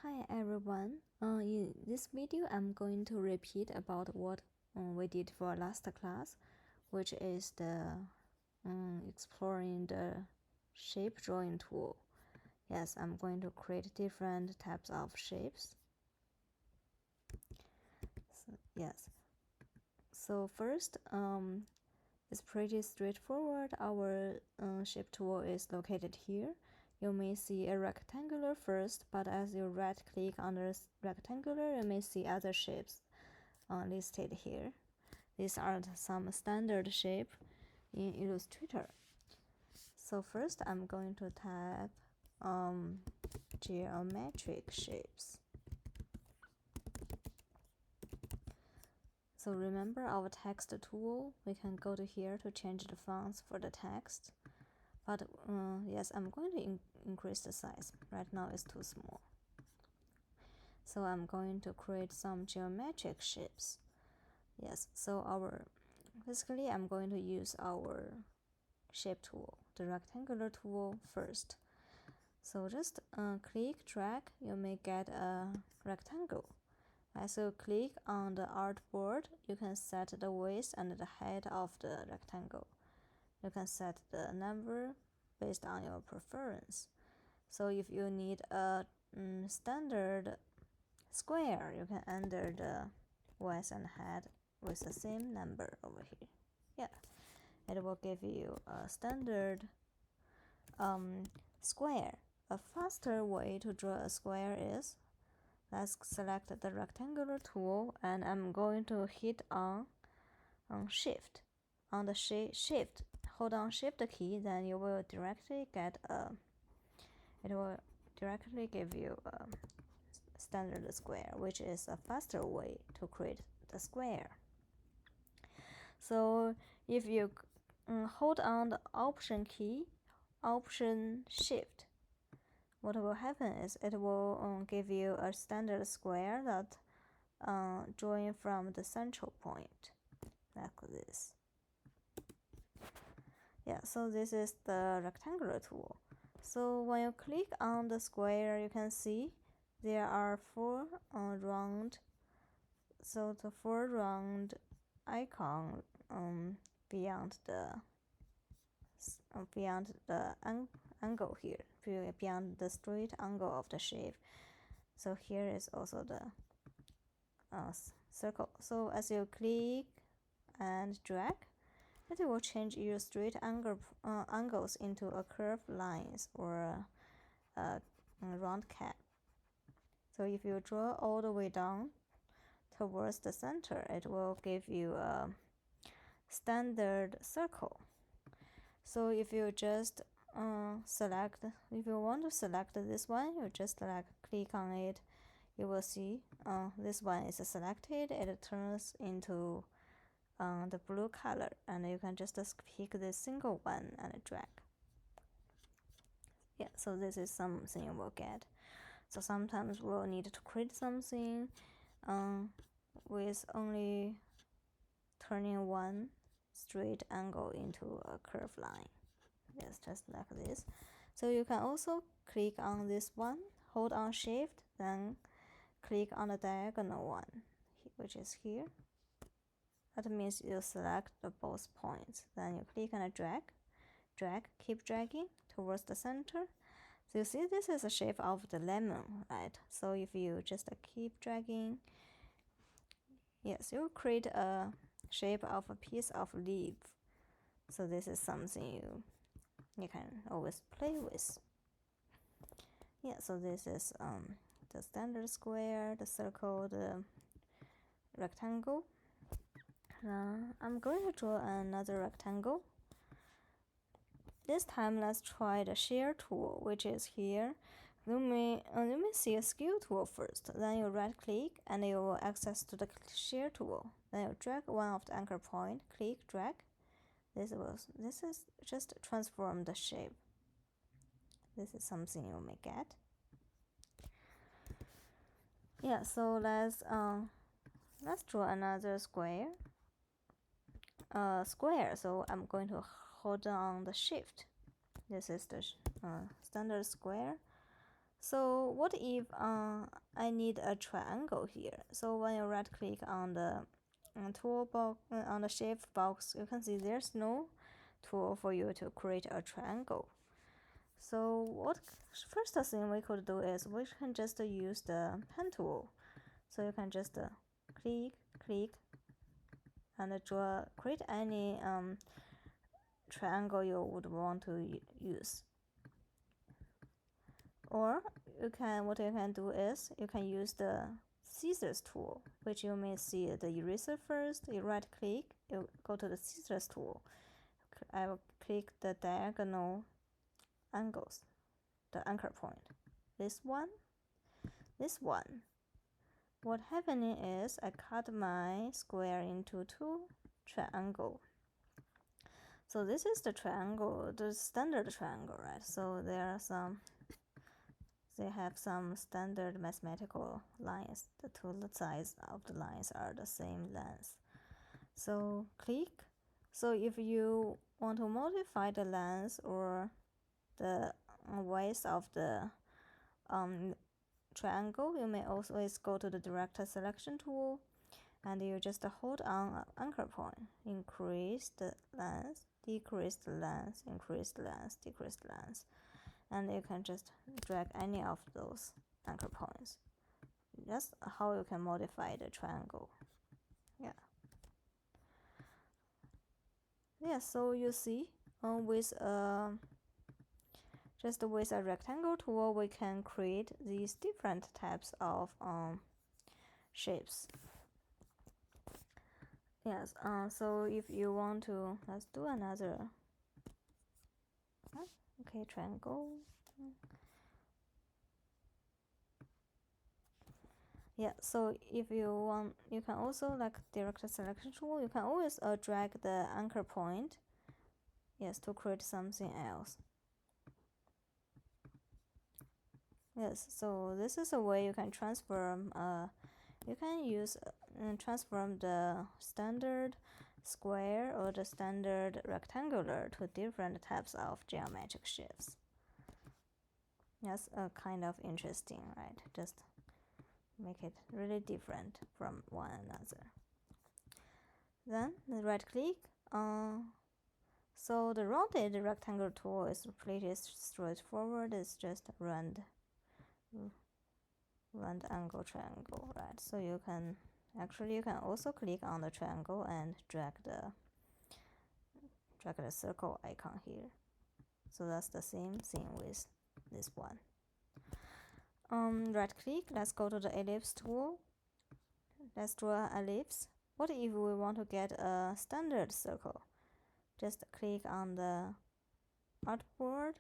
Hi everyone. In this video, I'm going to repeat about what we did for last class, which is the exploring the shape drawing tool. Yes, I'm going to create different types of shapes. So first, it's pretty straightforward. Our shape tool is located here. You may see a rectangular first, but as you right-click on the rectangular, you may see other shapes listed here. These are some standard shape in Illustrator. So first, I'm going to type geometric shapes. So remember our text tool, we can go to here to change the fonts for the text. But yes, I'm going to increase the size. Right now it's too small. So I'm going to create some geometric shapes. Yes, so basically I'm going to use our shape tool, the rectangular tool first. So just click, drag, you may get a rectangle. As you click on the artboard, you can set the width and the height of the rectangle. You can set the number based on your preference. So if you need a standard square, you can enter the width and height with the same number over here. Yeah, it will give you a standard square. A faster way to draw a square is, let's select the rectangular tool, and I'm going to hit on Shift. On the Shift, hold on Shift key, then you will directly get it will directly give you a standard square, which is a faster way to create the square. So if you hold on the Option key, Option Shift, what will happen is it will give you a standard square that drawing from the central point, like this. Yeah, so this is the rectangular tool. So when you click on the square, you can see there are four round. So the four round icon beyond the angle here, beyond the straight angle of the shape. So here is also the circle. So as you click and drag, it will change your straight angles into a curved lines or a round cap. So if you draw all the way down towards the center, it will give you a standard circle. So if you just if you want to select this one, you just click on it. You will see this one is selected. It turns into the blue color, and you can just pick this single one and drag. Yeah, so this is something you will get. So sometimes we'll need to create something with only turning one straight angle into a curved line. Yes, just like this. So you can also click on this one, hold on Shift, then click on the diagonal one, which is here. That means you select both points. Then you click and drag, keep dragging towards the center. So you see this is the shape of the lemon, right? So if you just keep dragging, yes, you create a shape of a piece of leaf. So this is something you can always play with. Yeah, so this is the standard square, the circle, the rectangle. I'm going to draw another rectangle. This time let's try the shear tool, which is here. You may see a scale tool first, then you right click and you will access to the shear tool. Then you drag one of the anchor point, click, drag. This is just transform the shape. This is something you may get. Yeah, so let's draw another square. So I'm going to hold on the Shift. This is the standard square. So what if I need a triangle here? So when you right click on the toolbox on the shape box, you can see there's no tool for you to create a triangle. So what first thing we could do is we can just use the pen tool. So you can just click and create any triangle you would want to use. Or what you can do is you can use the scissors tool, which you may see the eraser first. You right click, you go to the scissors tool. I will click the diagonal angles, the anchor point. This one. What happening is I cut my square into two triangles. So this is the triangle, the standard triangle, right? So they have some standard mathematical lines. The two sides of the lines are the same length. So click. So if you want to modify the length or the width of the triangle, you may always go to the direct selection tool and you just hold on anchor point, increase the length, decrease the length, increase the length, decrease the length, and you can just drag any of those anchor points. That's how you can modify the triangle. So you see just with a rectangle tool we can create these different types of shapes. So if you want to, let's do another triangle. So if you want, you can also, like direct selection tool, you can always drag the anchor point to create something else. So this is a way you can transform transform the standard square or the standard rectangular to different types of geometric shapes. That's kind of interesting, right? Just make it really different from one another. Then the right click. So the rounded rectangle tool is pretty straightforward. It's just round angle triangle, right? So you can also click on the triangle and drag the circle icon here. So that's the same thing with this one. Right click, let's go to the ellipse tool. Let's draw an ellipse. What if we want to get a standard circle? Just click on the artboard.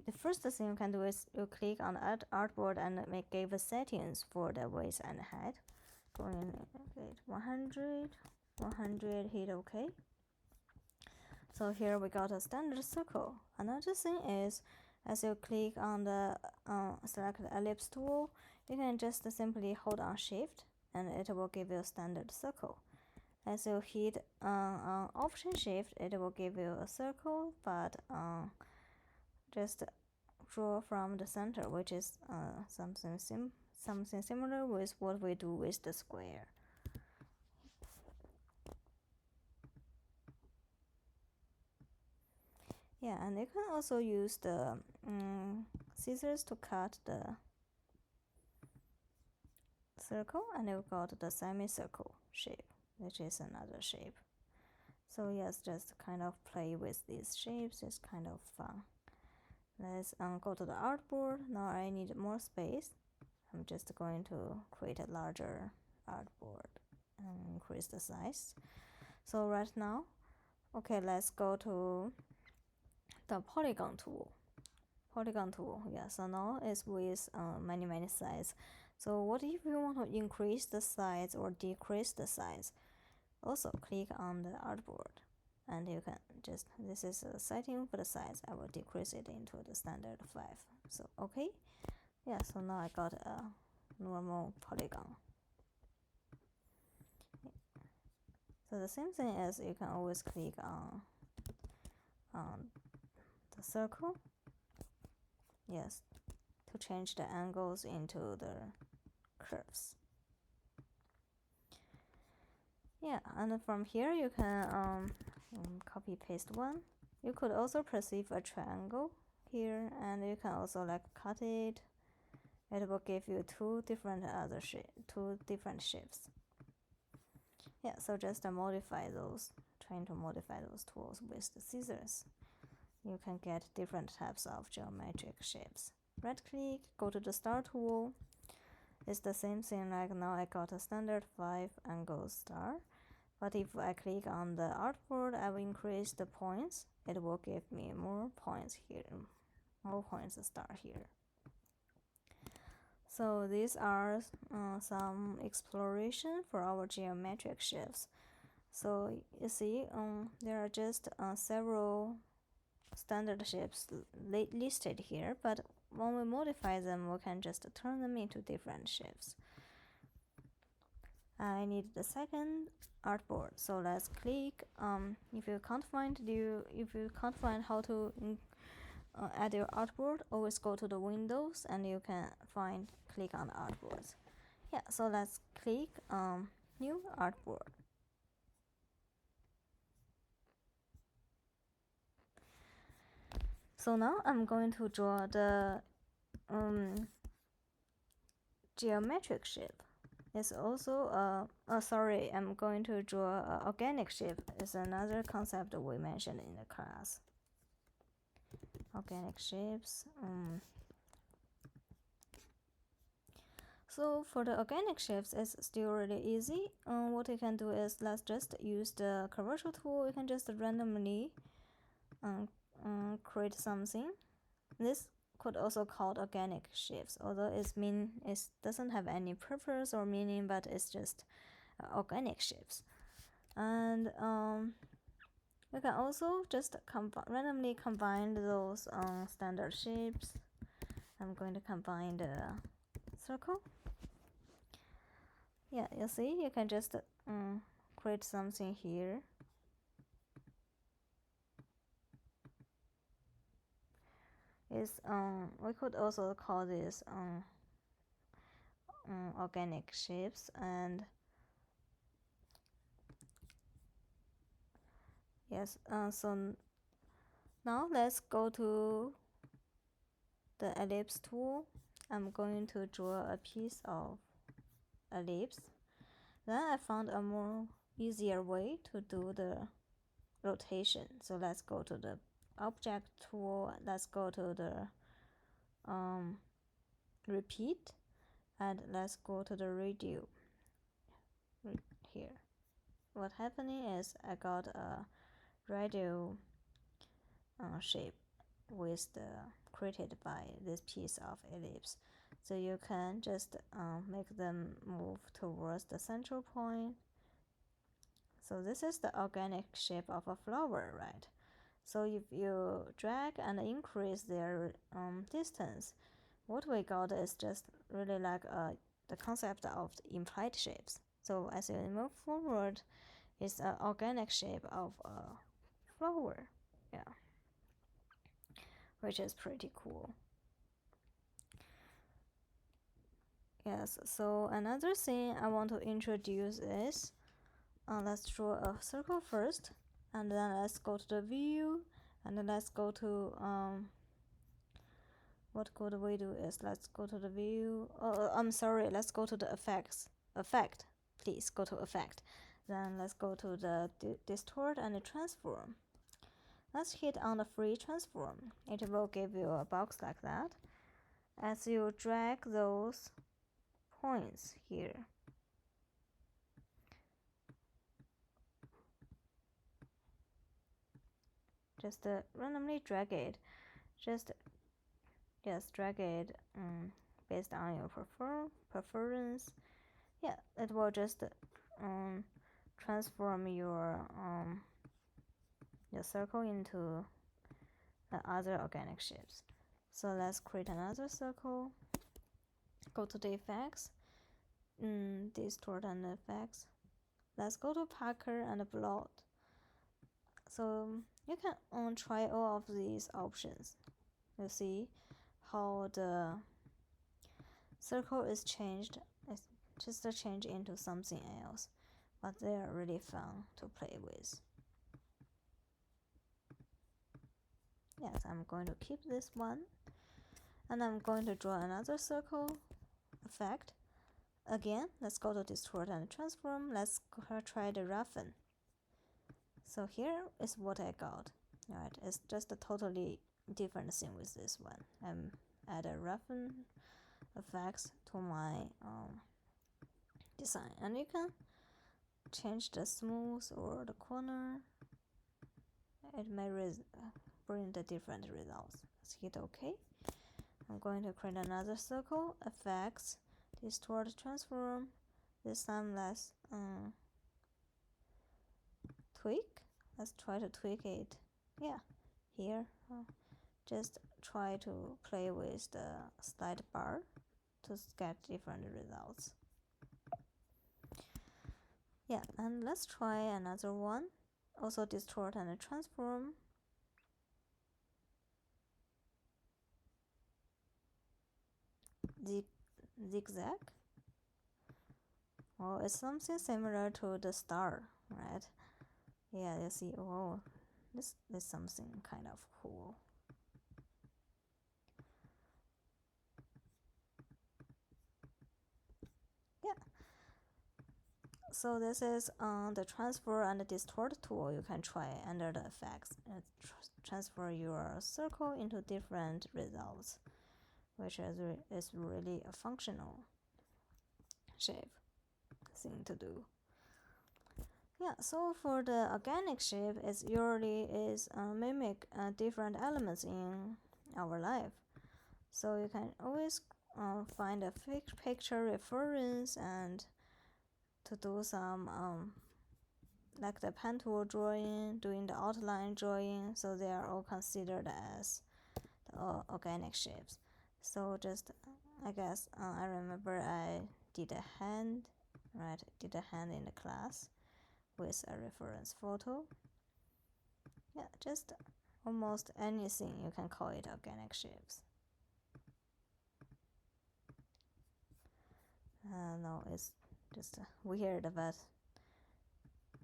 The first thing you can do is you click on the artboard and give settings for the width and height. Going 100, hit OK. So here we got a standard circle. Another thing is, as you click on the select the ellipse tool, you can just simply hold on Shift and it will give you a standard circle. As you hit Option Shift, it will give you a circle, but just draw from the center, which is something similar with what we do with the square. And you can also use the scissors to cut the circle, and you've got the semicircle shape, which is another shape. So just kind of play with these shapes. It's kind of fun. Let's go to the artboard. Now I need more space. I'm just going to create a larger artboard and increase the size. So right now, let's go to the polygon tool. So now it's with many sides. So what if you want to increase the size or decrease the size? Also click on the artboard and you can just, this is a setting for the size. I will decrease it into the standard 5. So so now I got a normal polygon. So the same thing is you can always click on the circle. to change the angles into the curves. Yeah, and from here you can copy paste one. You could also perceive a triangle here, and you can also like cut it. It will give you two different shapes. Yeah, so just modify those, trying to modify those tools with the scissors. You can get different types of geometric shapes. Right click, go to the star tool. It's the same thing, like now I got a standard 5 angle star. But if I click on the artboard, I will increase the points. It will give me more points here, more points star here. So these are some exploration for our geometric shapes. So you see, there are just several standard shapes listed here, but when we modify them, we can just turn them into different shapes. I need the second artboard, so let's click. If you can't find how to add your artboard, always go to the Windows and you can click on the artboards. Yeah, so let's click new artboard. So now I'm going to draw the geometric shape. It's also I'm going to draw organic shape. It's another concept we mentioned in the class. Organic shapes. So for the organic shapes, it's still really easy. What you can do is, let's just use the curvature tool. You can just randomly create something. This could also called organic shapes, although it doesn't have any purpose or meaning, but it's just organic shapes. And you can also just randomly combine those standard shapes. I'm going to combine the circle. Yeah, you see, you can just create something here. We could also call this organic shapes. And yes, so now let's go to the ellipse tool. I'm going to draw a piece of ellipse. Then I found a more easier way to do the rotation. So let's go to the object tool. Let's go to the repeat, and let's go to the radial here. What happening is I got a radial shape created by this piece of ellipse. So you can just make them move towards the central point. So this is the organic shape of a flower, right? So if you drag and increase their distance, what we got is just really like the concept of the implied shapes. So as you move forward, it's an organic shape of a flower, yeah, which is pretty cool. Yes, so another thing I want to introduce is, let's draw a circle first, and then let's go to the view, and then let's go to what could we do is, let's go to the view. I'm sorry, let's go to the effect. Please go to effect. Then let's go to the distort and the transform. Let's hit on the free transform. It will give you a box like that. As you drag those points here, just randomly drag it. Just drag it based on your preference. Yeah, it will just transform your circle into other organic shapes. So let's create another circle. Go to the effects, distort and effects. Let's go to Parker and blot. So you can try all of these options. You see how the circle is changed. It's just a change into something else, but they are really fun to play with. Yes, I'm going to keep this one, and I'm going to draw another circle effect. Again, let's go to distort and transform. Let's try the roughen. So here is what I got. Right, it's just a totally different thing with this one. I'm add a roughen effects to my design, and you can change the smooth or the corner. It may bring the different results. Let's hit OK. I'm going to create another circle, effects, distort, transform. This time let's tweak. Let's try to tweak it. Yeah, here. Just try to play with the slide bar to get different results. Yeah, and let's try another one. Also distort and transform. Zigzag. Oh, it's something similar to the star, right? Yeah, you see, oh, this is something kind of cool. Yeah. So this is the transfer and the distort tool you can try under the effects. Transfer your circle into different results, which is really a functional shape thing to do. Yeah, so for the organic shape, it usually mimic different elements in our life. So you can always find a picture reference and to do some like the pen tool drawing, doing the outline drawing. So they are all considered as the organic shapes. So just I guess I remember I did a hand, right? Did a hand in the class with a reference photo. Yeah, just almost anything you can call it organic shapes. No, it's just weird, but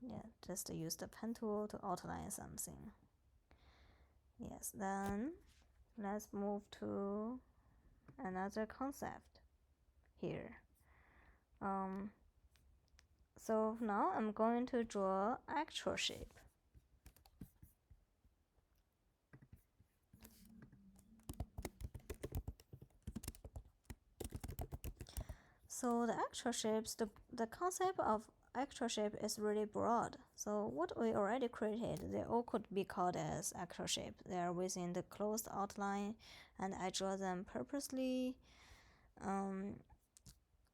yeah, just use the pen tool to outline something. Yes, then let's move to another concept here. So now I'm going to draw actual shape. So the actual shapes, the concept of actual shape is really broad. So what we already created, they all could be called as actual shape. They are within the closed outline, and I draw them purposely.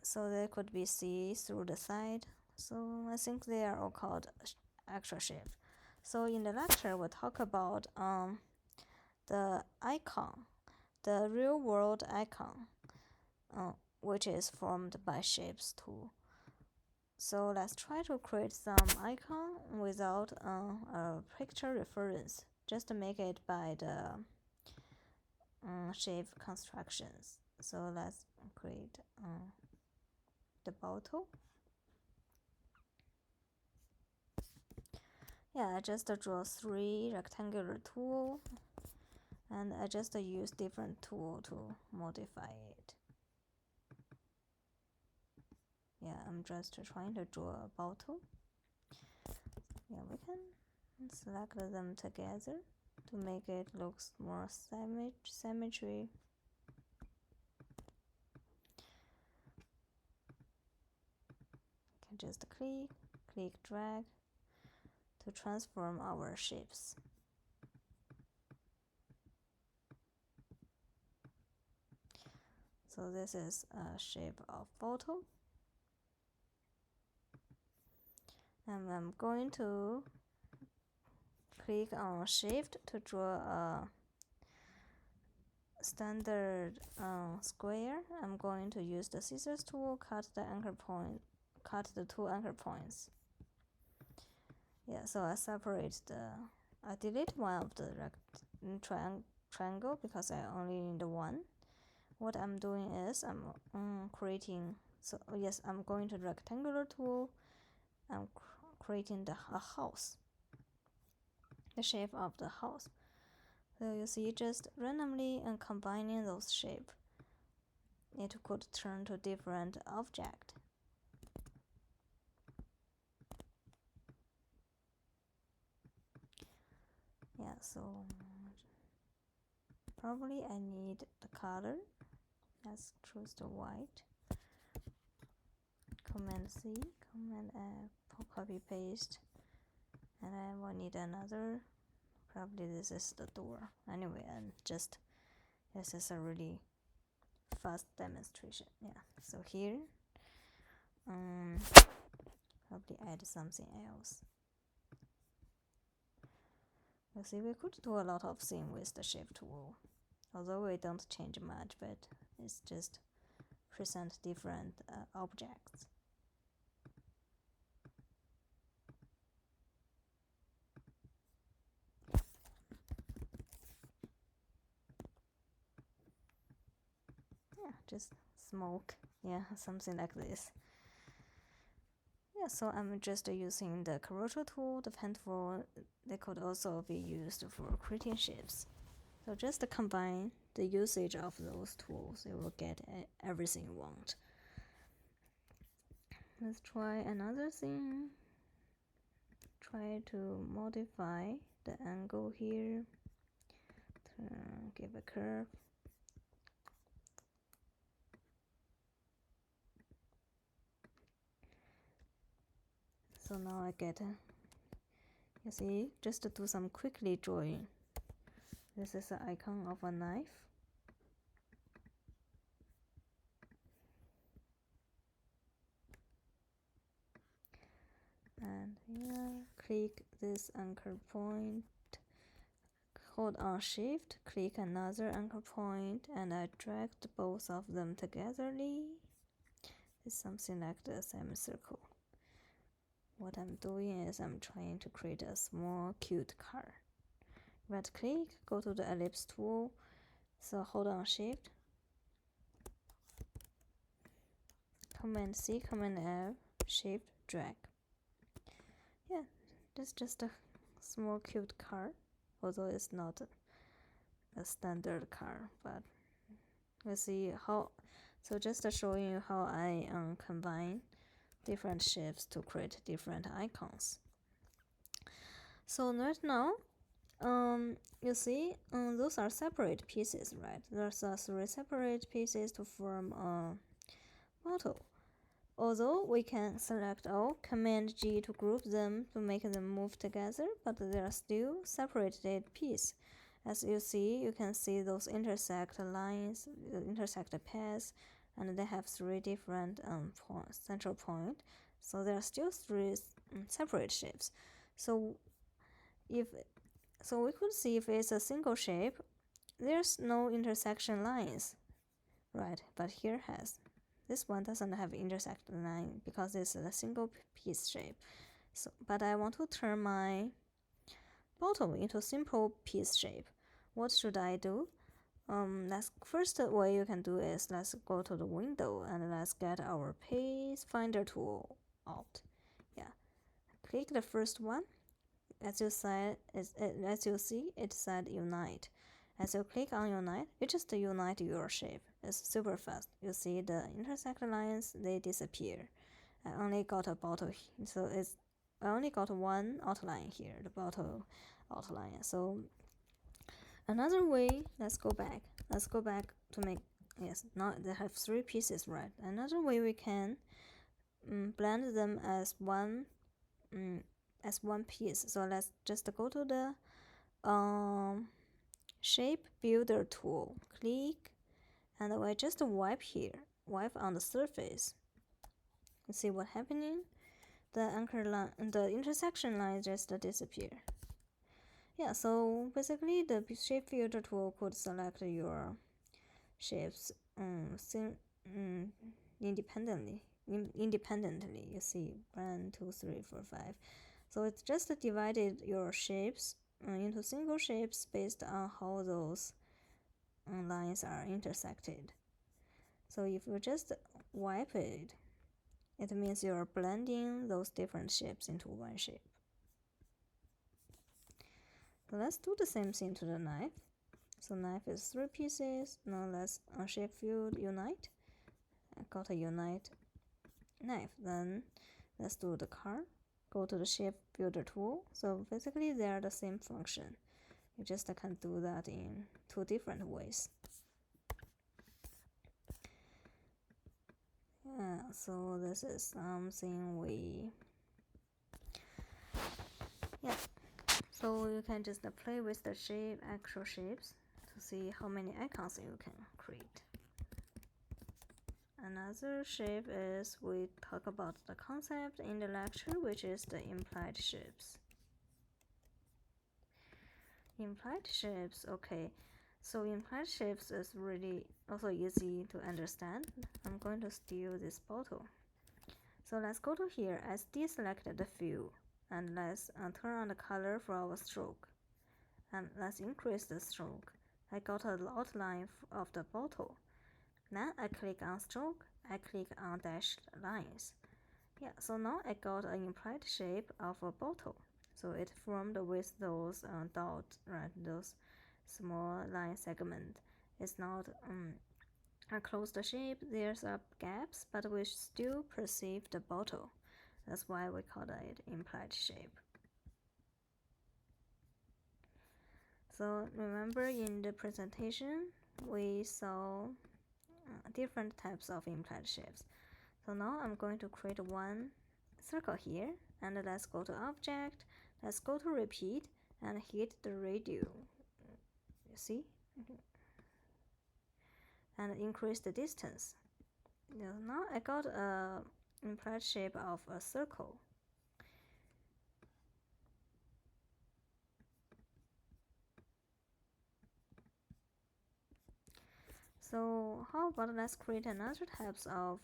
So they could be seen through the side. So I think they are all called actual shape. So in the lecture, we'll talk about the icon, the real world icon, which is formed by shapes too. So let's try to create some icon without a picture reference. Just make it by the shape constructions. So let's create the bottle. Yeah, I just draw 3 rectangular tool, and I just use different tool to modify it. Yeah, I'm just trying to draw a bottle. Yeah, we can select them together to make it look more symmetry. Can just click, drag to transform our shapes. So this is a shape of bottle. And I'm going to click on Shift to draw a standard square. I'm going to use the scissors tool, cut the 2 anchor points. Yeah, so I delete one of the triangle because I only need one what I'm doing is I'm creating, so yes, I'm going to the rectangular tool. I'm creating a house, the shape of the house. So you see, just randomly and combining those shapes, it could turn to different object. Yeah, so probably I need the color. Let's choose the white. Command C, Command F, copy paste, and I will need another. Probably this is the door. Anyway, and just this is a really fast demonstration. Yeah, so here, probably add something else. You see, we could do a lot of things with the shape tool, although we don't change much, but it's just present different objects. Yeah, just smoke. Yeah, something like this. Yeah, so I'm just using the curvature tool, the pen tool. They could also be used for creating shapes. So just combine the usage of those tools, you will get everything you want. Let's try another thing. Try to modify the angle here. Give a curve. So now I get, you see, just to do some quickly drawing. This is the icon of a knife. And here, click this anchor point. Hold on Shift, click another anchor point, and I dragged both of them togetherly. It's something like the semicircle. What I'm doing is I'm trying to create a small cute car. Right click, go to the ellipse tool, so hold on Shift, Command C, Command F, Shift, drag. Yeah, that's just a small cute car, although it's not a standard car, but you see how, so just showing you how I combine different shapes to create different icons. So right now, you see, those are separate pieces, right? There's 3 separate pieces to form a model. Although we can select all, Command G to group them to make them move together, but they are still separated pieces. As you see, you can see those intersect lines, intersect paths, and they have 3 different central points. So there are still 3 separate shapes. So we could see if it's a single shape, there's no intersection lines, right? But here has. This one doesn't have intersecting line because it's a single piece shape. So, but I want to turn my bottom into simple piece shape. What should I do? That's first way you can do is let's go to the window and let's get our Path Finder tool out. Yeah, click the first one. As you see, it said unite. As you click on unite, you just unite your shape. It's super fast. You see the intersect lines, they disappear. I only got a bottle, so I only got one outline here, the bottle outline. So another way, let's go back to make, yes, now they have 3 pieces, right? Another way we can blend them as one piece. So let's just go to the shape builder tool, click, and I just wipe here, wipe on the surface. You see what happening? The anchor line, the intersection line just disappear. Yeah, so basically the shape filter tool could select your shapes independently. You see 1, 2, 3, 4, 5. So it's just divided your shapes into single shapes based on how those lines are intersected. So if you just wipe it, it means you're blending those different shapes into one shape. So let's do the same thing to the knife. So knife is 3 pieces. Now let's shape field unite. I got a unite knife. Then let's do the car. Go to the shape builder tool. So basically they are the same function. You just can do that in 2 different ways. Yeah, so this is something so you can just play with the actual shapes to see how many icons you can create. Another shape is we talk about the concept in the lecture, which is the implied shapes. Implied shapes, okay. So implied shapes is really also easy to understand. I'm going to steal this bottle. So let's go to here. Let's deselect the fill and let's turn on the color for our stroke. And let's increase the stroke. I got an outline of the bottle. Then I click on stroke. I click on dashed lines. Yeah, so now I got an implied shape of a bottle. So it formed with those dots, right? Those small line segment. It's not a closed shape. There's a gaps, but we still perceive the bottle. That's why we call it implied shape. So remember in the presentation, we saw different types of implied shapes. So now I'm going to create one circle here, and let's go to object, let's go to repeat and hit the radio. You see? And increase the distance. Now I got a implied shape of a circle. So how about let's create another types of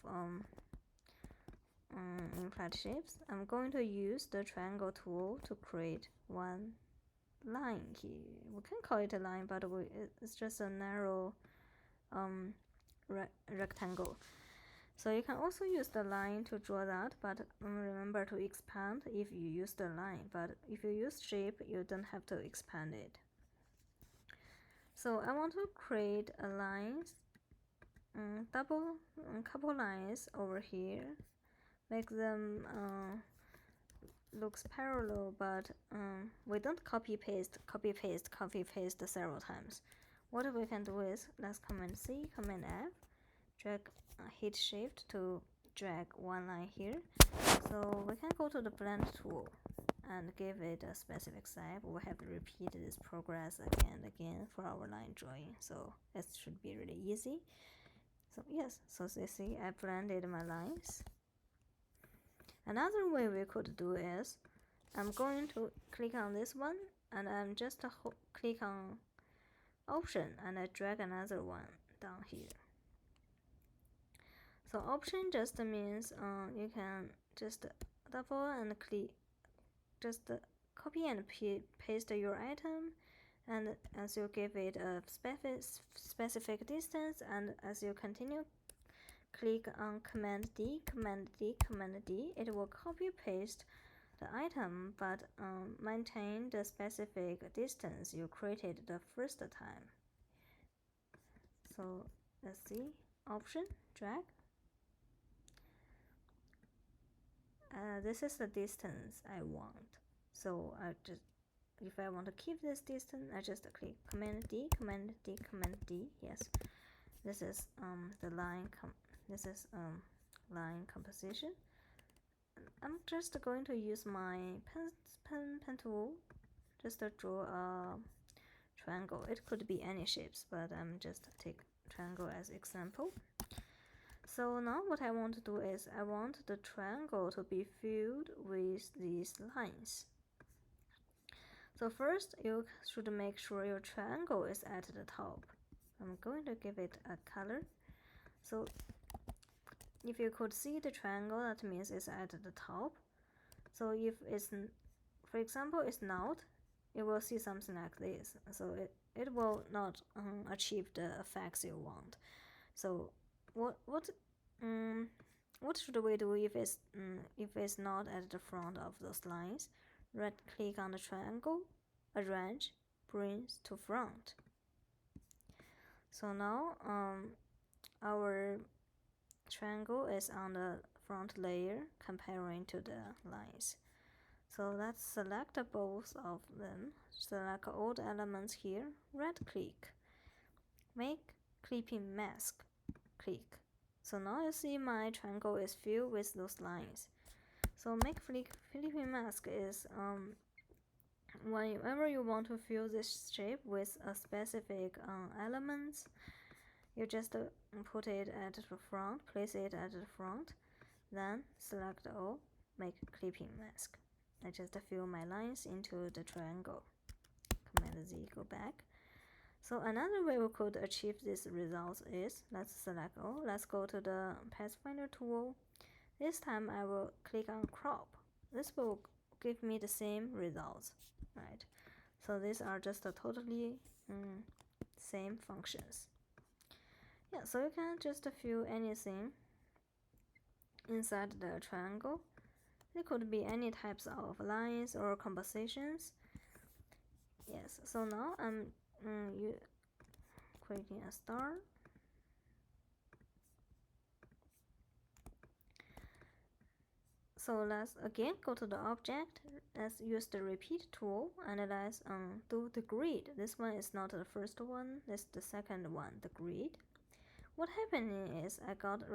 implied shapes. I'm going to use the triangle tool to create one line here. We can call it a line, but it's just a narrow rectangle. So you can also use the line to draw that, but remember to expand if you use the line. But if you use shape, you don't have to expand it. So I want to create a line, couple lines over here, make them looks parallel, but we don't copy paste several times. What we can do is let's Command C, Command F, drag, hit Shift to drag one line here. So we can go to the blend tool and give it a specific size. We have to repeat this progress again and again for our line drawing, so it should be really easy. So yes, so you see I blended my lines. Another way we could do is I'm going to click on this one and I'm just click on option and I drag another one down here. So option just means you can just double and click, just copy and paste your item, and as you give it a specific distance, and as you continue click on Command D, Command D, Command D, it will copy paste the item but maintain the specific distance you created the first time. So let's see, option, drag. This is the distance I want. So I just, if I want to keep this distance, I just click Command D, Command D, Command D. Yes, this is the line. This is line composition. I'm just going to use my pen tool just to draw a triangle. It could be any shapes, but I'm just take triangle as example. So now what I want to do is I want the triangle to be filled with these lines. So first you should make sure your triangle is at the top. I'm going to give it a color. So if you could see the triangle, that means it's at the top. So if it's, for example, it's not, you will see something like this. So it will not achieve the effects you want. So what should we do if it's not at the front of those lines? Right click on the triangle, arrange, bring to front. So now our triangle is on the front layer comparing to the lines. So let's select both of them. Select all the elements here, right click, make clipping mask, click. So now you see my triangle is filled with those lines. So make clipping mask is whenever you want to fill this shape with a specific elements, you just put it at the front, place it at the front, then select all, make clipping mask. I just fill my lines into the triangle. Command Z, go back. So another way we could achieve this result is, let's select all, let's go to the Pathfinder tool. This time I will click on crop. This will give me the same results, right? So these are just a totally same functions. Yeah, so you can just fill anything inside the triangle. It could be any types of lines or compositions. Yes, so now I'm creating a star. So let's again go to the object. Let's use the repeat tool and let's do the grid. This one is not the first one, this is the second one, the grid. What happened is I got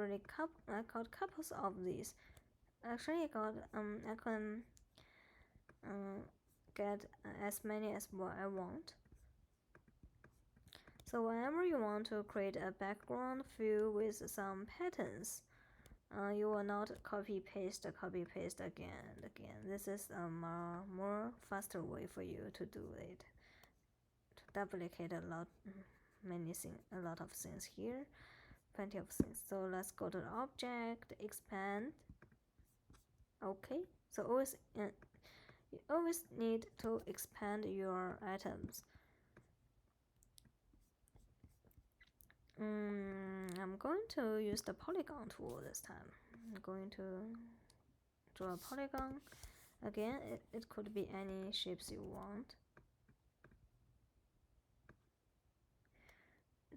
couples of these. Actually, I can get as many as what I want. So whenever you want to create a background filled with some patterns, you will not copy paste again and again. This is a more faster way for you to do it. To duplicate a lot of things here, plenty of things. So let's go to the object, expand. Okay, so you always need to expand your items. I'm going to use the polygon tool this time. I'm going to draw a polygon. Again, it could be any shapes you want.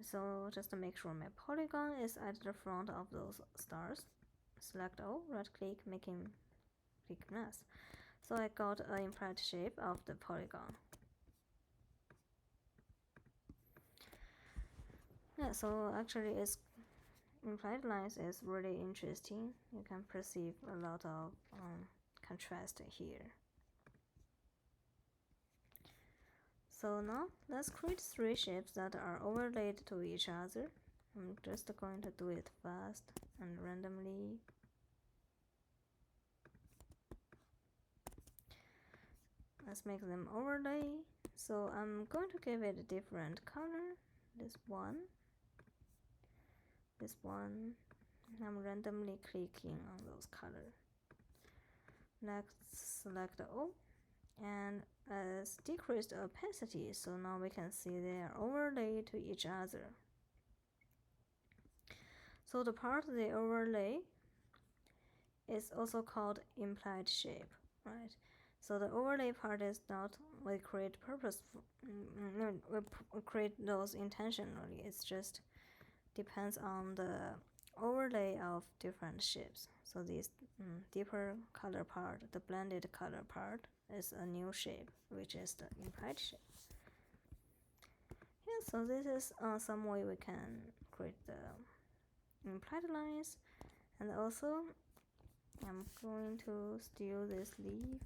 So just to make sure my polygon is at the front of those stars, select all, right click, making click mask. So I got an implied shape of the polygon. Yeah, so actually its implied lines is really interesting. You can perceive a lot of contrast here. So now let's create three shapes that are overlaid to each other. I'm just going to do it fast and randomly. Let's make them overlay. So I'm going to give it a different color. This one. I'm randomly clicking on those colors. Next, select all and decrease the opacity, so now we can see they are overlaid to each other. So the part they overlay is also called implied shape, right? So the overlay part is not we create we create those intentionally. It's just depends on the overlay of different shapes. So this deeper color part, the blended color part, is a new shape, which is the implied shape. Yeah, so this is some way we can create the implied lines. And also I'm going to steal this leaf.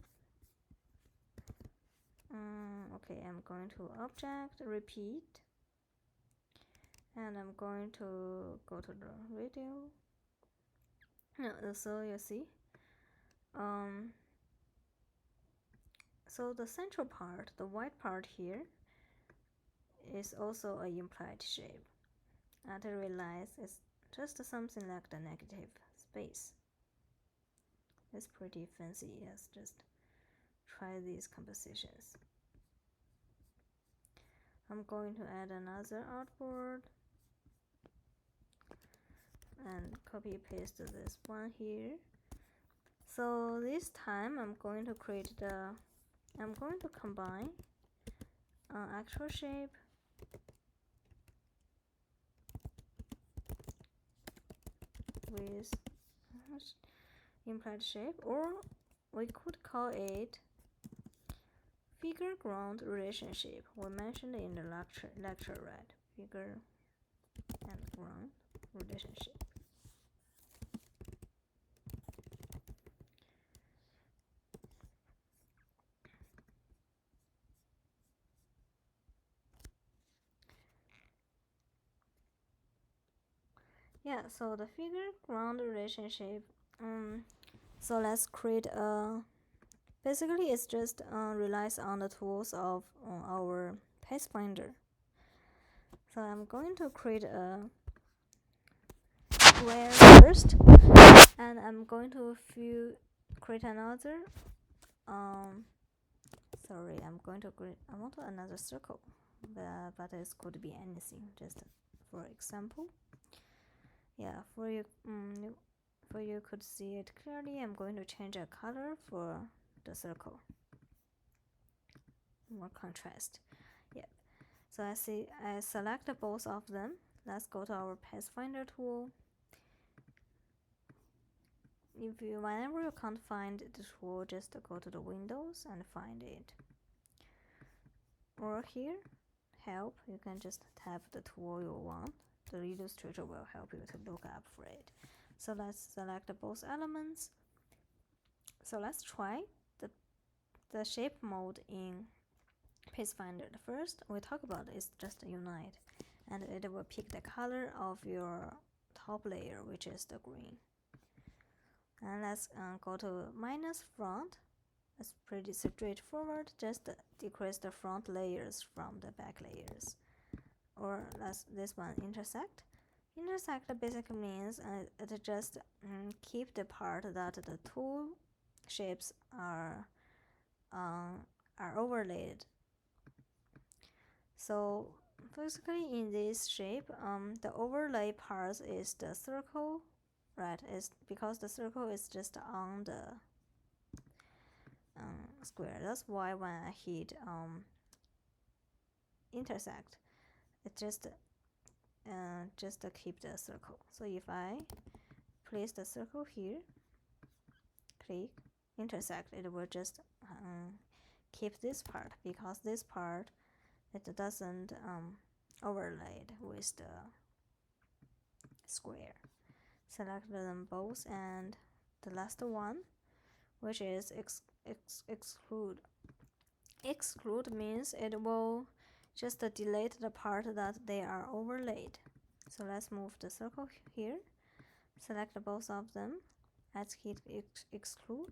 Okay, I'm going to object, repeat, and I'm going to go to the radio. So you see, so the central part, the white part here, is also a implied shape. And I realize it's just something like the negative space. It's pretty fancy. Yes, just try these compositions. I'm going to add another artboard. and copy paste this one here. So this time I'm going to combine actual shape with implied shape, or we could call it figure ground relationship. We mentioned in the lecture, right? Figure and ground relationship. Yeah, so the figure ground relationship. So let's create a. Basically, it's just relies on the tools of our Pathfinder. So I'm going to create a square first, and I'm going to create another. Sorry, I want another circle, but it could be anything. Just for example. Yeah, for you could see it clearly, I'm going to change a color for the circle. More contrast. Yep. So I select both of them. Let's go to our Pathfinder tool. Whenever you can't find the tool, just go to the Windows and find it. Or here, help, you can just tap the tool you want. The Illustrator will help you to look up for it. So let's select both elements. So let's try the shape mode in Pathfinder. The first we talk about is just unite, and it will pick the color of your top layer, which is the green. And let's go to minus front. It's pretty straightforward. Just decrease the front layers from the back layers. Or let's this one intersect. Intersect basically means it just keep the part that the two shapes are overlaid. So basically in this shape, the overlay part is the circle, right? It's because the circle is just on the square. That's why when I hit intersect, it just keep the circle. So if I place the circle here, click intersect, it will just keep this part, because this part it doesn't overlay with the square. Select them both, and the last one, which is exclude. Exclude means it will just delete the part that they are overlaid. So let's move the circle here, select both of them, let's hit exclude.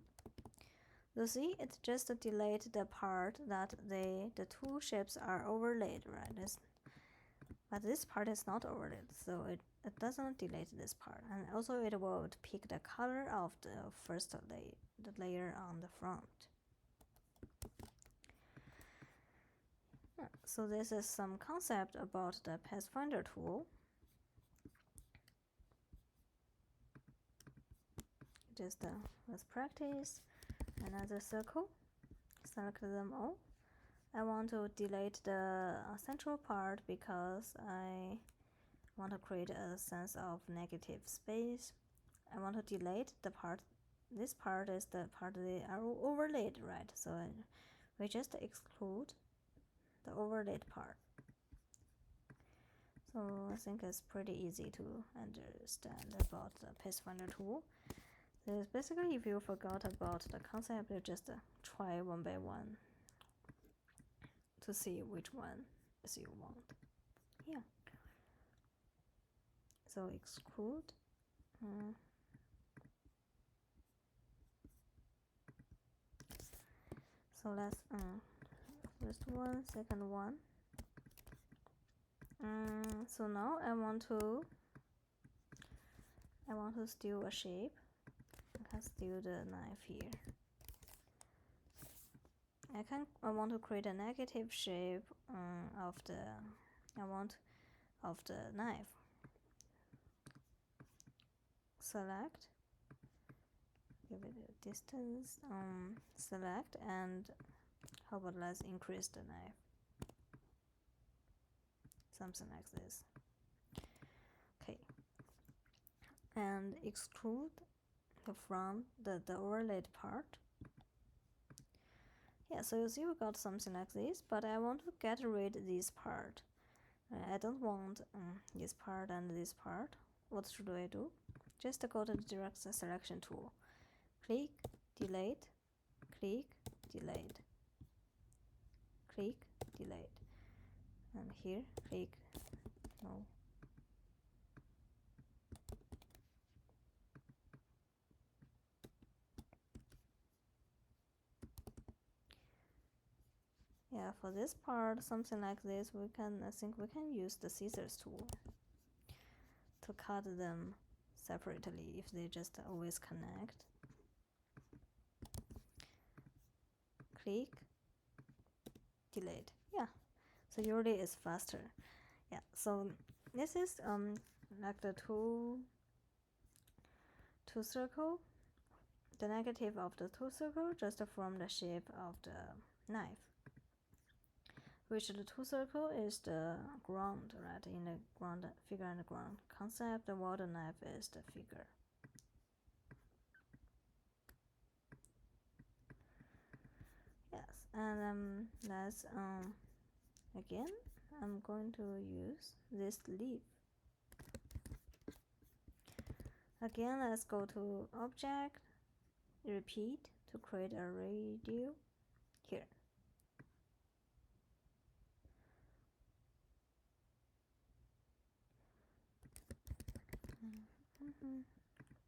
You see, it just delete the part that the two shapes are overlaid, right? But this part is not overlaid, so it doesn't delete this part. And also it will pick the color of the first layer, the layer on the front. So this is some concept about the Pathfinder tool. Just let's practice. Another circle. Select them all. I want to delete the central part because I want to create a sense of negative space. I want to delete the part. This part is the part they are overlaid, right? So we just exclude the overlaid part. So I think it's pretty easy to understand about the Pathfinder tool. So basically, if you forgot about the concept, you just try one by one to see which one is you want. Yeah. So exclude. So let's first one, second one. So now I want to steal a shape. I can steal the knife here. I want to create a negative shape of the knife. select, give it a distance, select, and how about let's increase the knife, something like this. Okay, and extrude the front, the overlaid part. Yeah, so you see we got something like this, but I want to get rid of this part. I don't want this part and this part. What should I do? Just go to the direct selection tool. Click, delete, click, delete, click, delete. And here, click, no. Yeah, for this part, something like this, I think we can use the scissors tool to cut them separately if they just always connect. Click, delete. Yeah, so usually it's faster. Yeah, so this is like the two circle. The negative of the two circle just form the shape of the knife, which the two circle is the ground, right? In the ground figure and the ground concept, while the knife is the figure. Yes, and let's again I'm going to use this leaf. Again, let's go to object, repeat to create a radio here.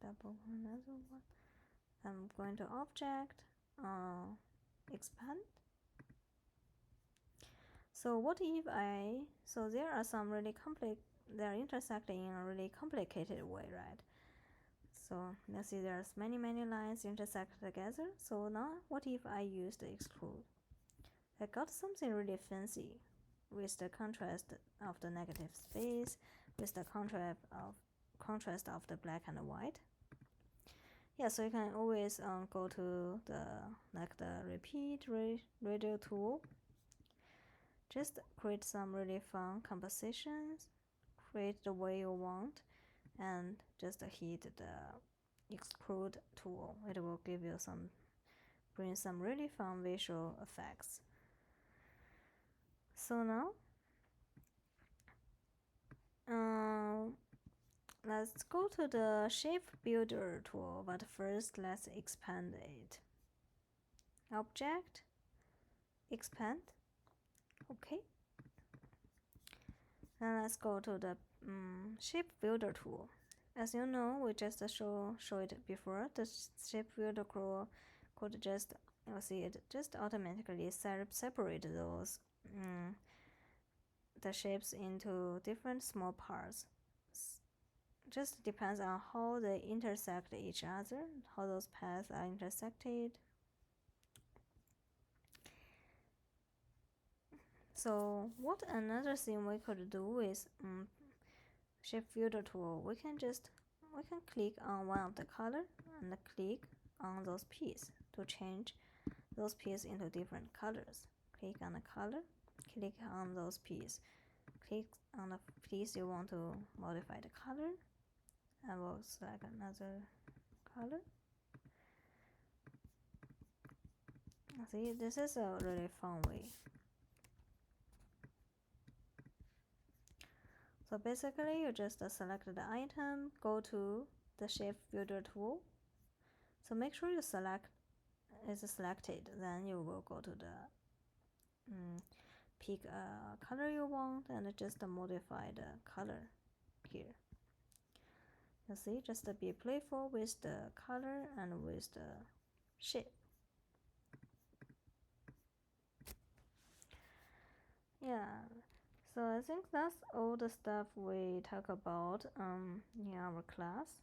Double another one. I'm going to object, expand. So what if so there are some really they're intersecting in a really complicated way, right? So let's see, there's many lines intersect together. So now what if I use the extrude? I got something really fancy with the contrast of the negative space, with the contrast of the black and the white. Yeah, so you can always go to the repeat radio tool. Just create some really fun compositions, create the way you want, and just hit the extrude tool. It will give you bring some really fun visual effects. So now, let's go to the shape builder tool, but first let's expand it. Object, expand. Okay. Now let's go to the shape builder tool. As you know, we just show it before. The shape builder tool could just, you'll see it just automatically separate those the shapes into different small parts. Just depends on how they intersect each other, how those paths are intersected. So what another thing we could do with shape builder tool, we can click on one of the color and click on those pieces to change those pieces into different colors. Click on the color, click on those pieces, click on the piece you want to modify the color. I will select another color. See, this is a really fun way. So basically, you just select the item, go to the shape builder tool. So make sure you select is selected, then you will go to the pick a color you want and just modify the color here. You see, just be playful with the color and with the shape. Yeah, so I think that's all the stuff we talk about in our class.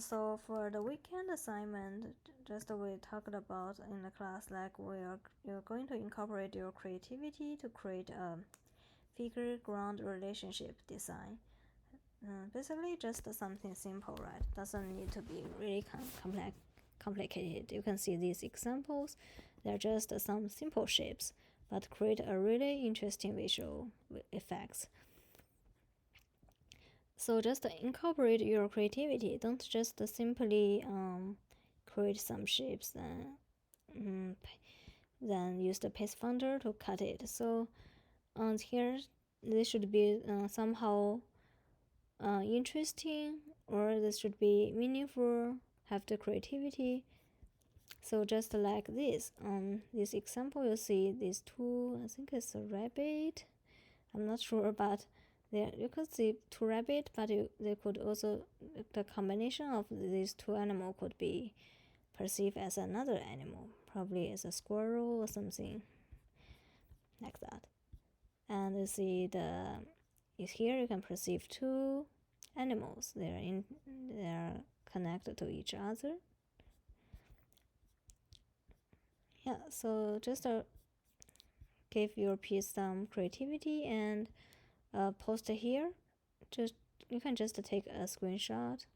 So for the weekend assignment, just we talked about in the class, like you're going to incorporate your creativity to create a figure ground relationship design. Basically just something simple, right? Doesn't need to be really complicated. You can see these examples. They're just some simple shapes, but create a really interesting visual effects. So just incorporate your creativity. Don't just simply create some shapes then use the paste finder to cut it. So here this should be somehow interesting, or this should be meaningful, have the creativity. So just like this, on this example, you see these two, I think it's a rabbit. I'm not sure, but there you could see two rabbit, but they could also, the combination of these two animals could be perceived as another animal, probably as a squirrel or something like that. And you see here you can perceive two animals. They are connected to each other. Yeah, so just give your piece some creativity and post here. You can just take a screenshot,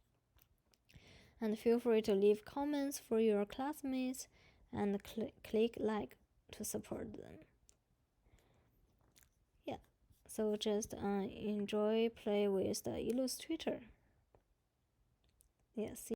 and feel free to leave comments for your classmates and click like to support them. Yeah, so just enjoy play with the Illustrator. Yeah, see